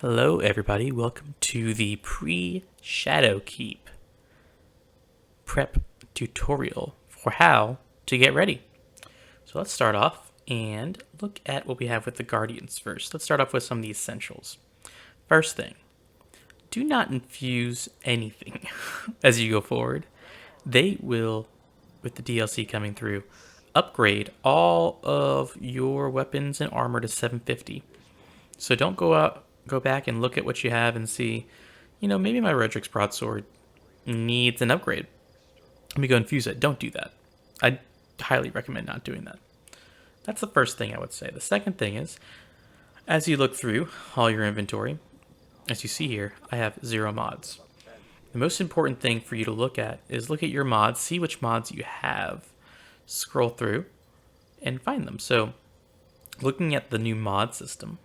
Hello everybody, welcome to the Pre Shadowkeep prep tutorial for how to get ready. So let's start off and look at what we have with the Guardians first. Let's start off with some of the essentials. First thing, do not infuse anything as you go forward. They will, with the DLC coming through, upgrade all of your weapons and armor to 750. So don't go back and look at what you have and see, maybe my Redrix broadsword needs an upgrade. Let me go infuse it. Don't do that. I highly recommend not doing that. That's the first thing I would say. The second thing is, as you look through all your inventory, as you see here, I have 0 mods. The most important thing for you to look at is look at your mods, see which mods you have, scroll through, and find them. So, looking at the new mod system,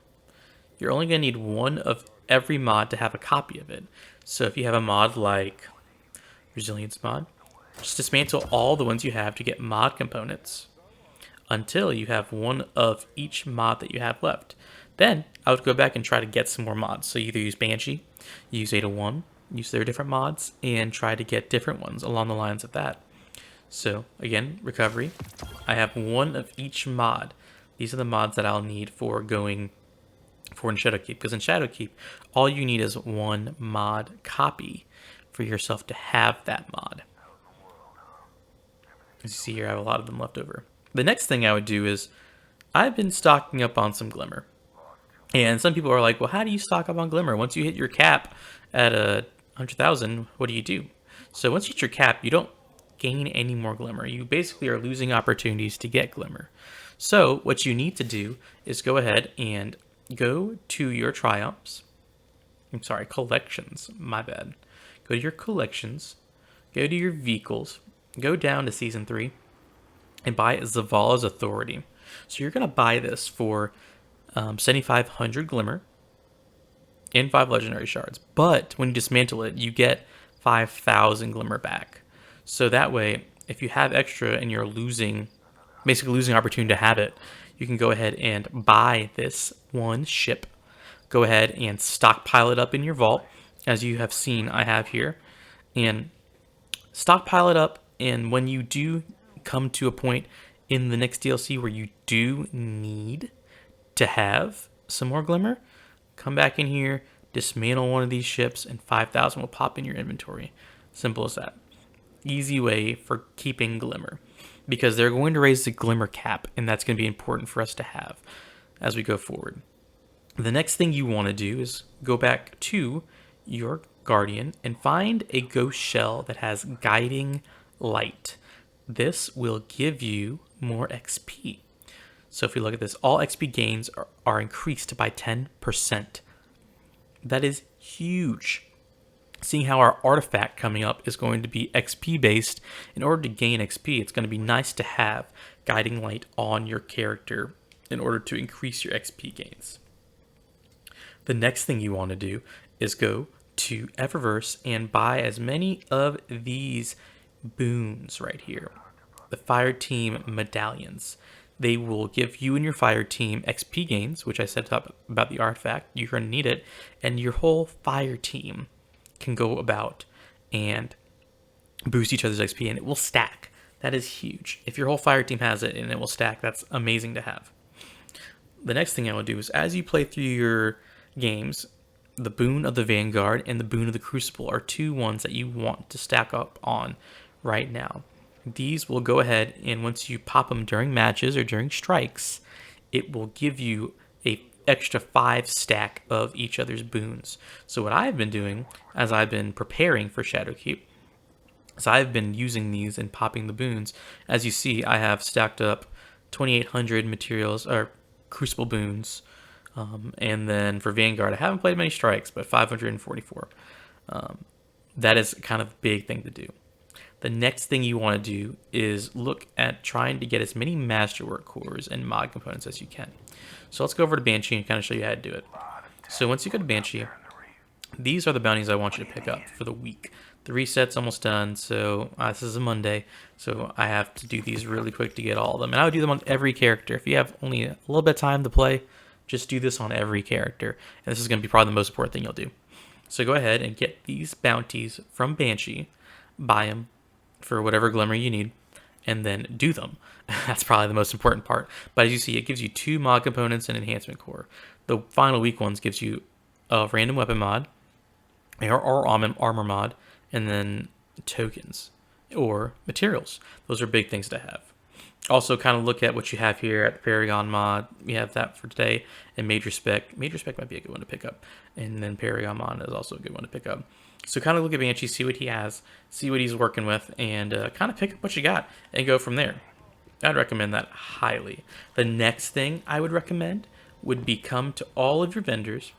you're only going to need one of every mod to have a copy of it. So if you have a mod like Resilience mod, just dismantle all the ones you have to get mod components until you have one of each mod that you have left. Then I would go back and try to get some more mods. So you either use Banshee, use 801, use their different mods, and try to get different ones along the lines of that. So again, recovery. I have one of each mod. These are the mods that I'll need for going in Shadowkeep, because in Shadowkeep, all you need is one mod copy for yourself to have that mod. As you see here, I have a lot of them left over. The next thing I would do is, I've been stocking up on some Glimmer. And some people are like, well, how do you stock up on Glimmer? Once you hit your cap at 100,000, what do you do? So once you hit your cap, you don't gain any more Glimmer. You basically are losing opportunities to get Glimmer. So what you need to do is go ahead and go to your collections, my bad. Go to your collections, go to your vehicles, go down to Season 3, and buy Zavala's Authority. So you're going to buy this for 7,500 Glimmer and 5 Legendary Shards. But when you dismantle it, you get 5,000 Glimmer back. So that way, if you have extra and you're basically losing opportunity to have it, you can go ahead and buy this one ship. Go ahead and stockpile it up in your vault, as you have seen I have here. And stockpile it up, and when you do come to a point in the next DLC where you do need to have some more Glimmer, come back in here, dismantle one of these ships, and 5,000 will pop in your inventory. Simple as that. Easy way for keeping Glimmer, because they're going to raise the Glimmer cap, and that's going to be important for us to have as we go forward. The next thing you want to do is go back to your Guardian and find a ghost shell that has guiding light. This will give you more XP. So if we look at this, all XP gains are increased by 10%. That is huge. Seeing how our artifact coming up is going to be XP based, in order to gain XP, it's going to be nice to have guiding light on your character in order to increase your XP gains. The next thing you want to do is go to Eververse and buy as many of these boons right here. The Fire Team medallions. They will give you and your Fire Team XP gains, which I said about the artifact. You're going to need it, and your whole Fire Team can go about and boost each other's XP, and it will stack. That is huge. If your whole Fire Team has it and it will stack, that's amazing to have. The next thing I will do is, as you play through your games, the Boon of the Vanguard and the Boon of the Crucible are two ones that you want to stack up on right now. These will go ahead, and once you pop them during matches or during strikes, it will give you a extra 5 stack of each other's boons. So what I've been doing as I've been preparing for Shadowkeep is I've been using these and popping the boons. As you see, I have stacked up 2,800 materials or Crucible boons, and then for Vanguard, I haven't played many strikes, but 544. That is kind of a big thing to do. The next thing you want to do is look at trying to get as many Masterwork cores and mod components as you can. So let's go over to Banshee and kind of show you how to do it. So once you go to Banshee, these are the bounties I want you to pick up for the week. The reset's almost done, so this is a Monday, so I have to do these really quick to get all of them. And I would do them on every character. If you have only a little bit of time to play, Just do this on every character. And this is going to be probably the most important thing you'll do. So go ahead and get these bounties from Banshee, buy them for whatever Glimmer you need, and then do them. That's probably the most important part. But as you see, it gives you 2 mod components and enhancement core. The final weak ones gives you a random weapon mod, or armor mod, and then tokens or materials. Those are big things to have. Also, kind of look at what you have here at the Paragon mod. We have that for today, and Major Spec. Major Spec might be a good one to pick up, and then Paragon mod is also a good one to pick up. So kind of look at Banshee, see what he has, see what he's working with, and kind of pick up what you got and go from there. I'd recommend that highly. The next thing I would recommend would be come to all of your vendors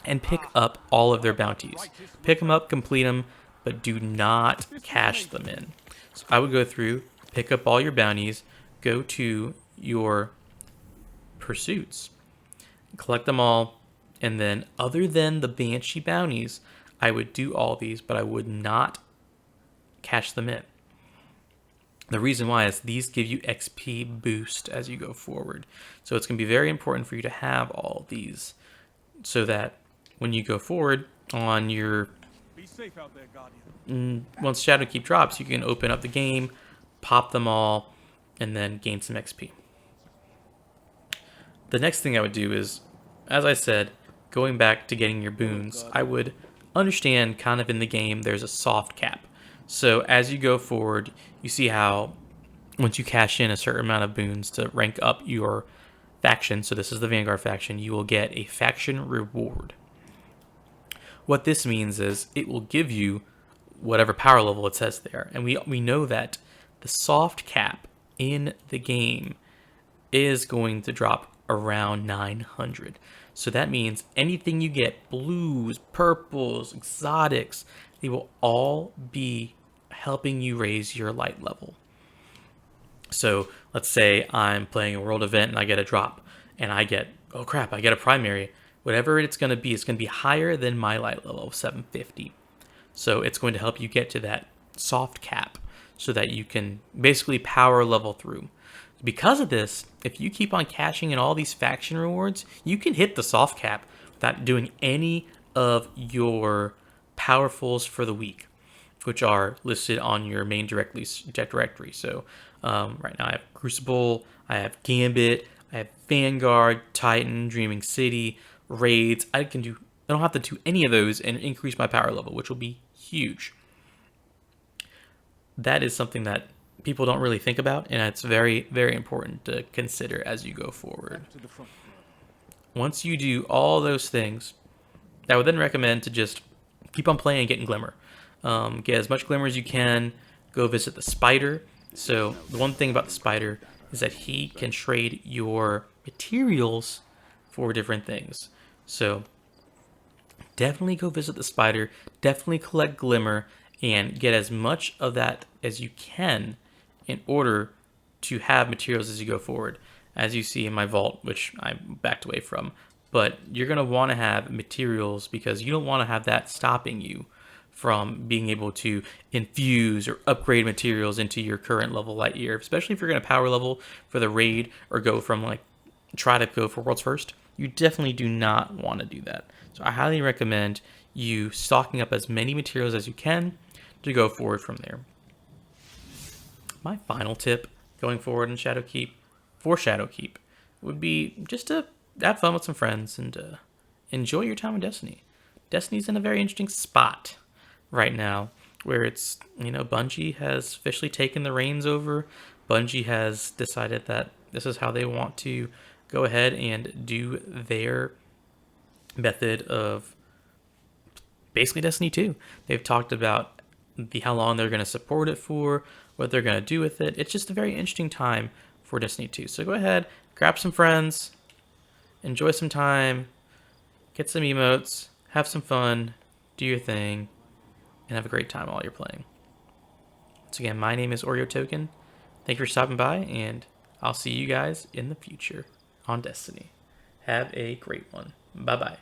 and pick up all of their bounties. Pick them up, complete them, but do not cash them in. So I would go through, pick up all your bounties, go to your pursuits, collect them all, and then other than the Banshee bounties, I would do all these, but I would not cash them in. The reason why is these give you XP boost as you go forward. So it's going to be very important for you to have all these so that when you go forward on your... Be safe out there, Guardian. Once Shadowkeep drops, you can open up the game, pop them all, and then gain some XP. The next thing I would do is, as I said, going back to getting your boons, I would understand kind of in the game there's a soft cap. So as you go forward, you see how once you cash in a certain amount of boons to rank up your faction, so this is the Vanguard faction, you will get a faction reward. What this means is it will give you whatever power level it says there. And we know that the soft cap in the game is going to drop around 900. So that means anything you get, blues, purples, exotics, they will all be helping you raise your light level. So let's say I'm playing a world event and I get a drop and I get, oh crap, I get a primary. Whatever it's going to be higher than my light level of 750. So it's going to help you get to that soft cap so that you can basically power level through. Because of this, if you keep on cashing in all these faction rewards, you can hit the soft cap without doing any of your powerfuls for the week, which are listed on your main directory. So right now I have Crucible, I have Gambit, I have Vanguard, Titan, Dreaming City, Raids. I don't have to do any of those and increase my power level, which will be huge. That is something that people don't really think about, and it's very, very important to consider as you go forward. Once you do all those things, I would then recommend to just keep on playing and getting Glimmer. Get as much Glimmer as you can. Go visit the Spider. So the one thing about the Spider is that he can trade your materials for different things. So definitely go visit the Spider. Definitely collect Glimmer and get as much of that as you can in order to have materials as you go forward. As you see in my vault, which I backed away from, but you're going to want to have materials because you don't want to have that stopping you from being able to infuse or upgrade materials into your current level light year, especially if you're going to power level for the raid or go from try to go for world's first. You definitely do not want to do that. So I highly recommend you stocking up as many materials as you can to go forward from there. My final tip going forward in Shadowkeep, for Shadowkeep, would be just to have fun with some friends and enjoy your time in Destiny. Destiny's in a very interesting spot right now where it's, Bungie has officially taken the reins over. Bungie has decided that this is how they want to go ahead and do their method of basically Destiny 2. They've talked about how long they're going to support it for, what they're going to do with it. It's just a very interesting time for Destiny 2. So go ahead, grab some friends, enjoy some time, get some emotes, have some fun, do your thing, and have a great time while you're playing. Once again, my name is Oreotoken. Thank you for stopping by, and I'll see you guys in the future on Destiny. Have a great one. Bye-bye.